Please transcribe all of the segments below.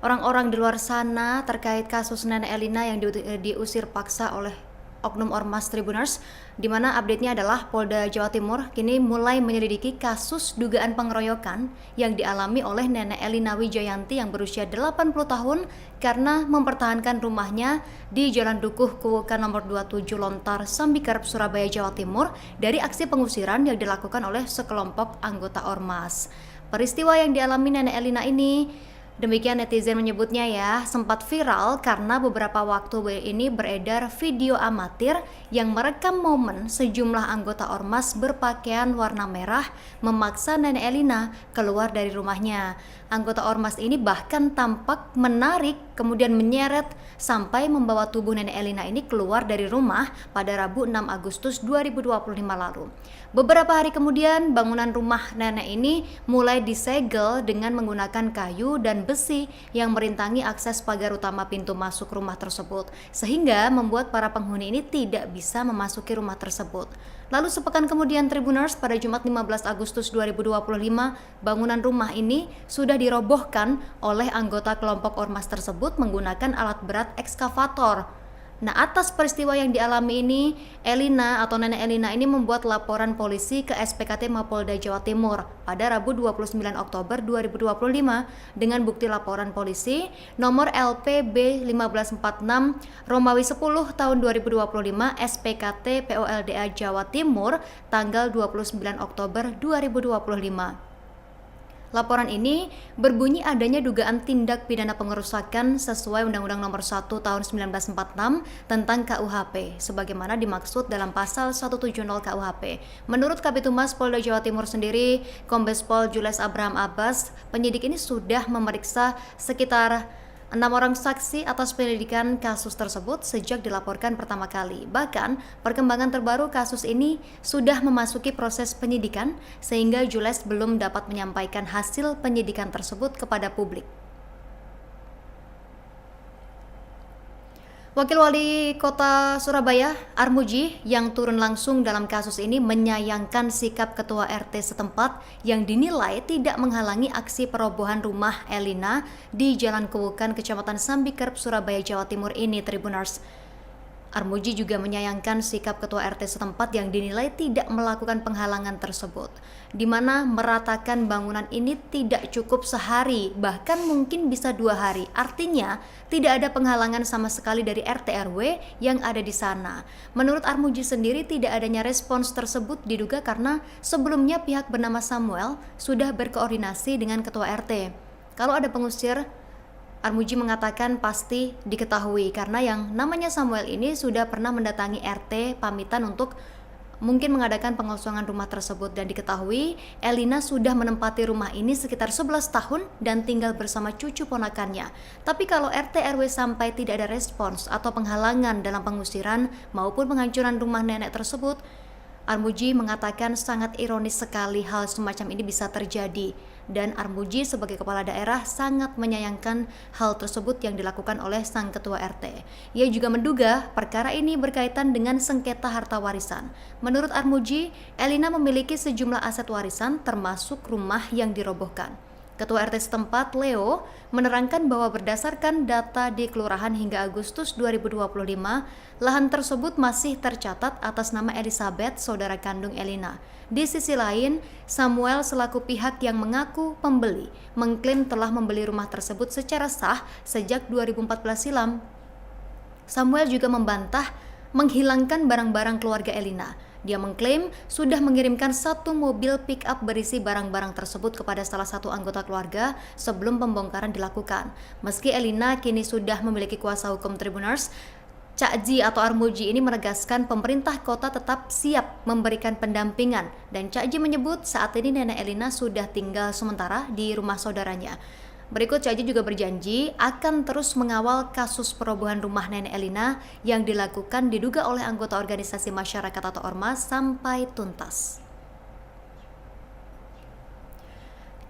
orang-orang di luar sana terkait kasus Nenek Elina yang diusir paksa oleh oknum ormas Tribuners, di mana update-nya adalah Polda Jawa Timur kini mulai menyelidiki kasus dugaan pengeroyokan yang dialami oleh Nenek Elina Wijayanti yang berusia 80 tahun karena mempertahankan rumahnya di Jalan Dukuh Kuwukan nomor 27 Lontar, Sambikerep, Surabaya, Jawa Timur dari aksi pengusiran yang dilakukan oleh sekelompok anggota ormas. Peristiwa yang dialami Nenek Elina ini, demikian netizen menyebutnya ya, sempat viral karena beberapa waktu ini beredar video amatir yang merekam momen sejumlah anggota ormas berpakaian warna merah memaksa Nenek Elina keluar dari rumahnya. Anggota ormas ini bahkan tampak menarik kemudian menyeret sampai membawa tubuh Nenek Elina ini keluar dari rumah pada Rabu 6 Agustus 2025 lalu. Beberapa hari kemudian bangunan rumah nenek ini mulai disegel dengan menggunakan kayu dan besi yang merintangi akses pagar utama pintu masuk rumah tersebut, sehingga membuat para penghuni ini tidak bisa memasuki rumah tersebut. Lalu sepekan kemudian Tribuners, pada Jumat 15 Agustus 2025, bangunan rumah ini sudah dirobohkan oleh anggota kelompok ormas tersebut menggunakan alat berat ekskavator. Nah, atas peristiwa yang dialami ini, Elina atau Nenek Elina ini membuat laporan polisi ke SPKT Mapolda Jawa Timur pada Rabu 29 Oktober 2025 dengan bukti laporan polisi nomor LPB 1546 Romawi 10 tahun 2025 SPKT POLDA Jawa Timur tanggal 29 Oktober 2025. Laporan ini berbunyi adanya dugaan tindak pidana pengerusakan sesuai Undang-Undang Nomor 1 Tahun 1946 tentang KUHP, sebagaimana dimaksud dalam Pasal 170 KUHP. Menurut Kabitumas Polda Jawa Timur sendiri, Kombes Pol Jules Abraham Abbas, penyidik ini sudah memeriksa sekitar 6 orang saksi atas penyelidikan kasus tersebut sejak dilaporkan pertama kali. Bahkan, perkembangan terbaru kasus ini sudah memasuki proses penyidikan sehingga Jules belum dapat menyampaikan hasil penyidikan tersebut kepada publik. Wakil Wali Kota Surabaya, Armuji, yang turun langsung dalam kasus ini menyayangkan sikap Ketua RT setempat yang dinilai tidak menghalangi aksi perobohan rumah Elina di Jalan Kuwukan, Kecamatan Sambikerep, Surabaya, Jawa Timur ini, Tribuners. Armuji juga menyayangkan sikap Ketua RT setempat yang dinilai tidak melakukan penghalangan tersebut, di mana meratakan bangunan ini tidak cukup sehari, bahkan mungkin bisa 2 hari. Artinya, tidak ada penghalangan sama sekali dari RT RW yang ada di sana. Menurut Armuji sendiri, tidak adanya respons tersebut diduga karena sebelumnya pihak bernama Samuel sudah berkoordinasi dengan Ketua RT. Kalau ada pengusir, Armuji mengatakan pasti diketahui karena yang namanya Samuel ini sudah pernah mendatangi RT pamitan untuk mungkin mengadakan pengosongan rumah tersebut, dan diketahui Elina sudah menempati rumah ini sekitar 11 tahun dan tinggal bersama cucu ponakannya. Tapi kalau RT RW sampai tidak ada respons atau penghalangan dalam pengusiran maupun penghancuran rumah nenek tersebut, Armuji mengatakan sangat ironis sekali hal semacam ini bisa terjadi, dan Armuji sebagai kepala daerah sangat menyayangkan hal tersebut yang dilakukan oleh sang ketua RT. Ia juga menduga perkara ini berkaitan dengan sengketa harta warisan. Menurut Armuji, Elina memiliki sejumlah aset warisan termasuk rumah yang dirobohkan. Ketua RT setempat, Leo, menerangkan bahwa berdasarkan data di kelurahan hingga Agustus 2025, lahan tersebut masih tercatat atas nama Elizabeth, saudara kandung Elina. Di sisi lain, Samuel selaku pihak yang mengaku pembeli, mengklaim telah membeli rumah tersebut secara sah sejak 2014 silam. Samuel juga membantah menghilangkan barang-barang keluarga Elina. Dia mengklaim sudah mengirimkan 1 mobil pick-up berisi barang-barang tersebut kepada salah satu anggota keluarga sebelum pembongkaran dilakukan. Meski Elina kini sudah memiliki kuasa hukum Tribuners, Cak Ji atau Armuji ini menegaskan pemerintah kota tetap siap memberikan pendampingan, dan Cak Ji menyebut saat ini nenek Elina sudah tinggal sementara di rumah saudaranya. Berikut Cak Ji juga berjanji akan terus mengawal kasus perobohan rumah nenek Elina yang dilakukan diduga oleh anggota organisasi masyarakat atau ormas sampai tuntas.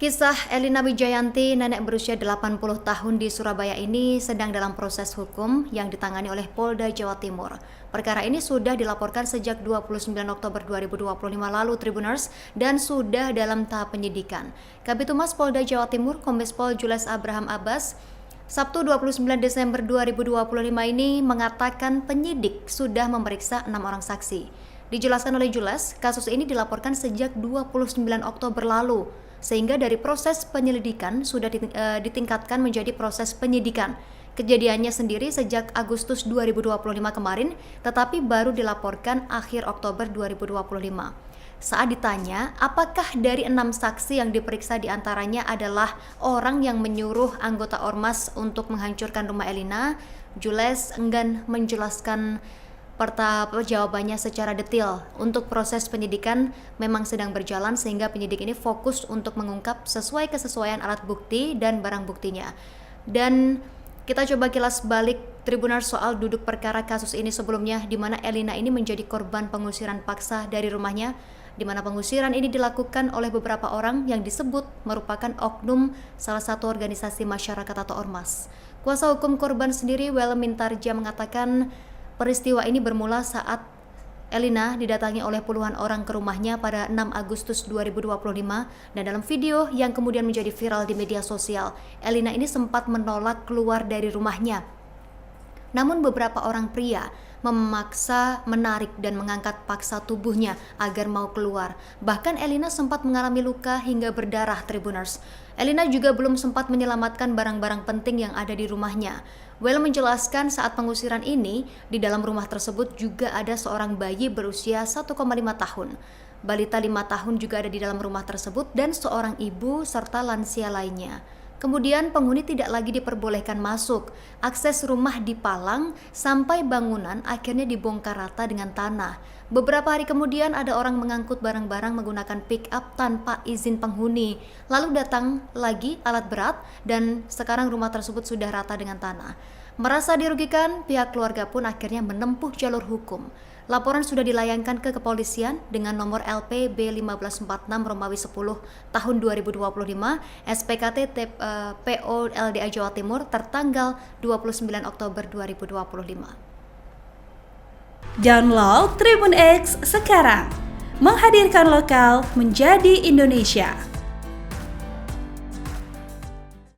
Kisah Elina Wijayanti, nenek berusia 80 tahun di Surabaya ini sedang dalam proses hukum yang ditangani oleh Polda Jawa Timur. Perkara ini sudah dilaporkan sejak 29 Oktober 2025 lalu, Tribuners, dan sudah dalam tahap penyidikan. Kabitumas Polda Jawa Timur, Kombes Pol Jules Abraham Abbas, Sabtu 29 Desember 2025 ini mengatakan penyidik sudah memeriksa 6 orang saksi. Dijelaskan oleh Jules, kasus ini dilaporkan sejak 29 Oktober lalu, sehingga dari proses penyelidikan sudah ditingkatkan menjadi proses penyidikan. Kejadiannya sendiri sejak Agustus 2025 kemarin, tetapi baru dilaporkan akhir Oktober 2025. Saat ditanya, apakah dari 6 saksi yang diperiksa diantaranya adalah orang yang menyuruh anggota Ormas untuk menghancurkan rumah Elina, Jules enggan menjelaskan jawabannya secara detail. Untuk proses penyidikan memang sedang berjalan sehingga penyidik ini fokus untuk mengungkap sesuai kesesuaian alat bukti dan barang buktinya. Dan kita coba kilas balik Tribuners soal duduk perkara kasus ini sebelumnya, di mana Elina ini menjadi korban pengusiran paksa dari rumahnya, di mana pengusiran ini dilakukan oleh beberapa orang yang disebut merupakan oknum salah satu organisasi masyarakat atau ormas. Kuasa hukum korban sendiri, Well Mintarja, mengatakan peristiwa ini bermula saat Elina didatangi oleh puluhan orang ke rumahnya pada 6 Agustus 2025 dan dalam video yang kemudian menjadi viral di media sosial, Elina ini sempat menolak keluar dari rumahnya. Namun beberapa orang pria memaksa menarik dan mengangkat paksa tubuhnya agar mau keluar. Bahkan Elina sempat mengalami luka hingga berdarah, Tribuners. Elina juga belum sempat menyelamatkan barang-barang penting yang ada di rumahnya. Well menjelaskan saat pengusiran ini, di dalam rumah tersebut juga ada seorang bayi berusia 1,5 tahun. Balita 5 tahun juga ada di dalam rumah tersebut dan seorang ibu serta lansia lainnya. Kemudian penghuni tidak lagi diperbolehkan masuk. Akses rumah dipalang sampai bangunan akhirnya dibongkar rata dengan tanah. Beberapa hari kemudian ada orang mengangkut barang-barang menggunakan pick up tanpa izin penghuni. Lalu datang lagi alat berat dan sekarang rumah tersebut sudah rata dengan tanah. Merasa dirugikan, pihak keluarga pun akhirnya menempuh jalur hukum. Laporan sudah dilayangkan ke kepolisian dengan nomor LP B1546 Romawi 10 tahun 2025 SPKT PO LDA Jawa Timur tertanggal 29 Oktober 2025. Download Tribun X sekarang, menghadirkan lokal menjadi Indonesia.